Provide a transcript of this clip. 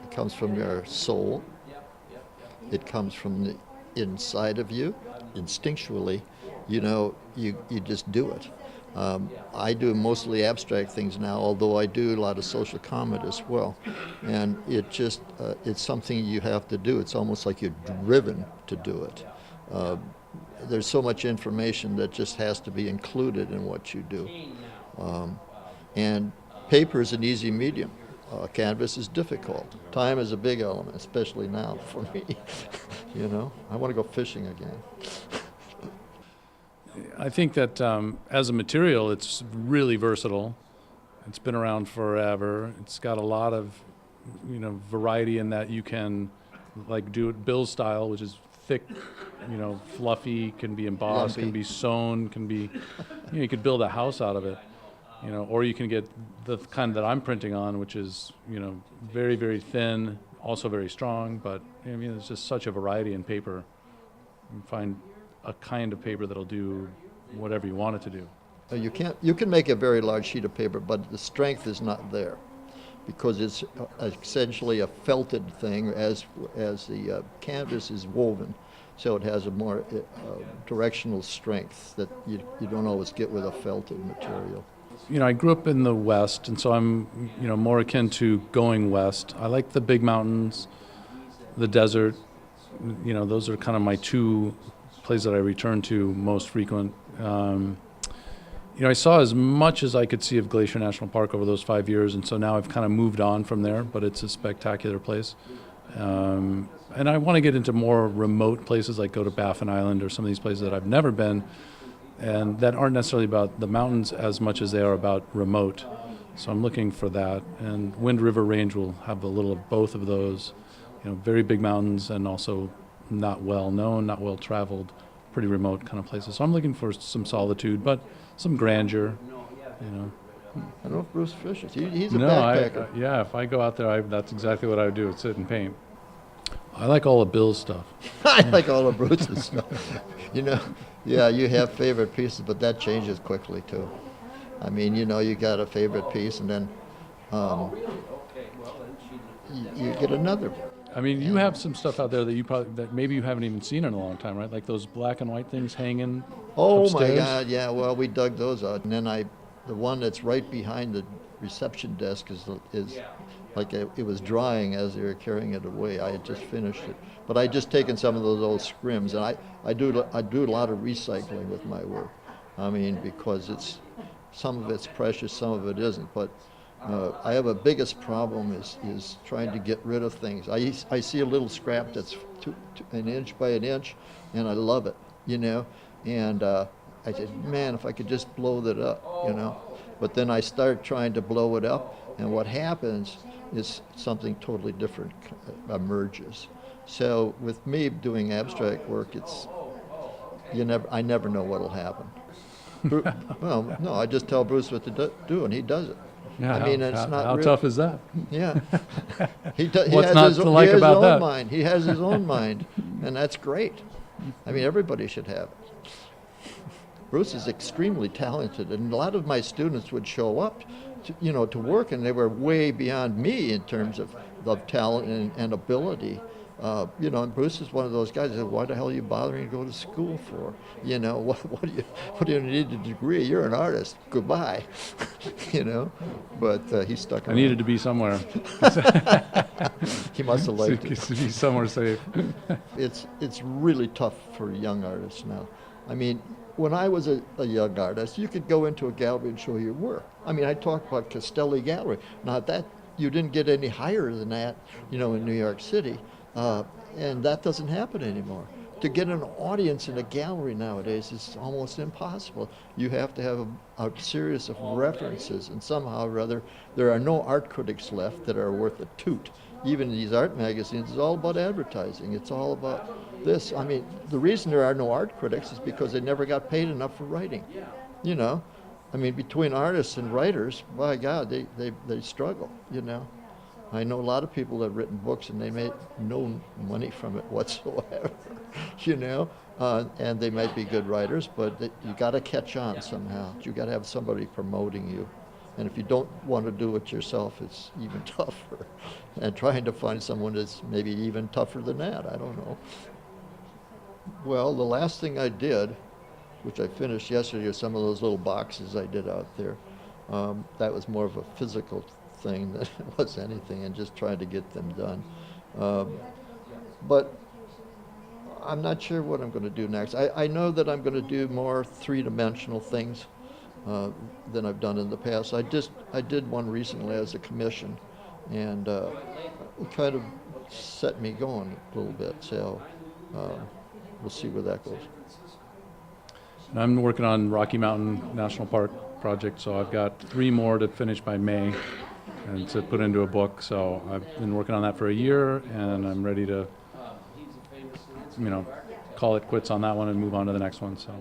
It comes from your soul. It comes from the inside of you, instinctually. You just do it. I do mostly abstract things now, although I do a lot of social comment as well. And it's something you have to do. It's almost like you're driven to do it. Uh, there's so much information that just has to be included in what you do. Um, and paper is an easy medium. Canvas is difficult. Time is a big element, especially now for me. I want to go fishing again. I think that as a material, it's really versatile. It's been around forever. It's got a lot of, variety in that you can, like, do it Bill's style, which is thick, fluffy, can be embossed, Lumpy. can be sewn, can be, you could build a house out of it, or you can get the kind that I'm printing on, which is, very, very thin, also very strong, but there's just such a variety in paper. You can find a kind of paper that'll do whatever you want it to do. You can make a very large sheet of paper, but the strength is not there because it's essentially a felted thing as the canvas is woven. So it has a more directional strength that you don't always get with a felted material. I grew up in the West, and so I'm, more akin to going west. I like the big mountains, the desert. Those are kind of my two places that I return to most frequent. I saw as much as I could see of Glacier National Park over those 5 years, and so now I've kind of moved on from there, but it's a spectacular place. And I want to get into more remote places, like go to Baffin Island or some of these places that I've never been, and that aren't necessarily about the mountains as much as they are about remote. So I'm looking for that, and Wind River Range will have a little of both of those, very big mountains and also not well known, not well traveled, pretty remote kind of places. So I'm looking for some solitude, but some grandeur, I don't know if Bruce fishes. He's a No, backpacker. yeah, if I go out there, that's exactly what I would do, sit and paint. I like all of Bill's stuff. I like all of Bruce's stuff. Yeah, you have favorite pieces, but that changes quickly too. I mean, you got a favorite piece, and then you get another one. I mean, you have some stuff out there that maybe you haven't even seen in a long time, right? Like those black and white things hanging Oh upstairs. my God! Yeah, well, we dug those out, and then the one that's right behind the reception desk is like it was drying as they were carrying it away. I had just finished it, but I just taken some of those old scrims, and I do a lot of recycling with my work. I mean, because some of it's precious, some of it isn't, but. I have a biggest problem is trying to get rid of things. I see a little scrap that's an inch by an inch, and I love it, And I said, man, if I could just blow that up, But then I start trying to blow it up, and what happens is something totally different emerges. So with me doing abstract work, I never know what'll happen. Well, no, I just tell Bruce what to do, and he does it. Yeah, I mean, it's not how real. tough is that? Yeah. He What's has not his, to he like has about his that? own mind. He has his own mind, and that's great. I mean, everybody should have it. Bruce is extremely talented, and a lot of my students would show up to work, and they were way beyond me in terms of talent and ability. And Bruce is one of those guys that said, why the hell are you bothering to go to school for? What do you need a degree? You're an artist. Goodbye. But he stuck around. I needed to be somewhere. He must have liked it. to be somewhere safe. It's really tough for young artists now. I mean, when I was a young artist, you could go into a gallery and show your work. I mean, I talked about Castelli Gallery. Now that you didn't get any higher than that, in New York City. And that doesn't happen anymore. To get an audience in a gallery nowadays is almost impossible. You have to have a series of references, and somehow or other, there are no art critics left that are worth a toot. Even these art magazines, it's all about advertising. It's all about this. I mean, the reason there are no art critics is because they never got paid enough for writing. I mean, between artists and writers, by God, they struggle, I know a lot of people that have written books and they make no money from it whatsoever, and they might be good writers, but you got to catch on somehow. You got to have somebody promoting you, And if you don't want to do it yourself, it's even tougher. And trying to find someone that's maybe even tougher than that, I don't know. Well, the last thing I did, which I finished yesterday, are some of those little boxes I did out there. That was more of a physical thing than it was anything, and just trying to get them done. But I'm not sure what I'm going to do next. I know that I'm going to do more three-dimensional things than I've done in the past. I did one recently as a commission, and it kind of set me going a little bit. So we'll see where that goes. And I'm working on Rocky Mountain National Park project, so I've got 3 more to finish by May and to put into a book. So I've been working on that for a year, and I'm ready to, call it quits on that one and move on to the next one. So.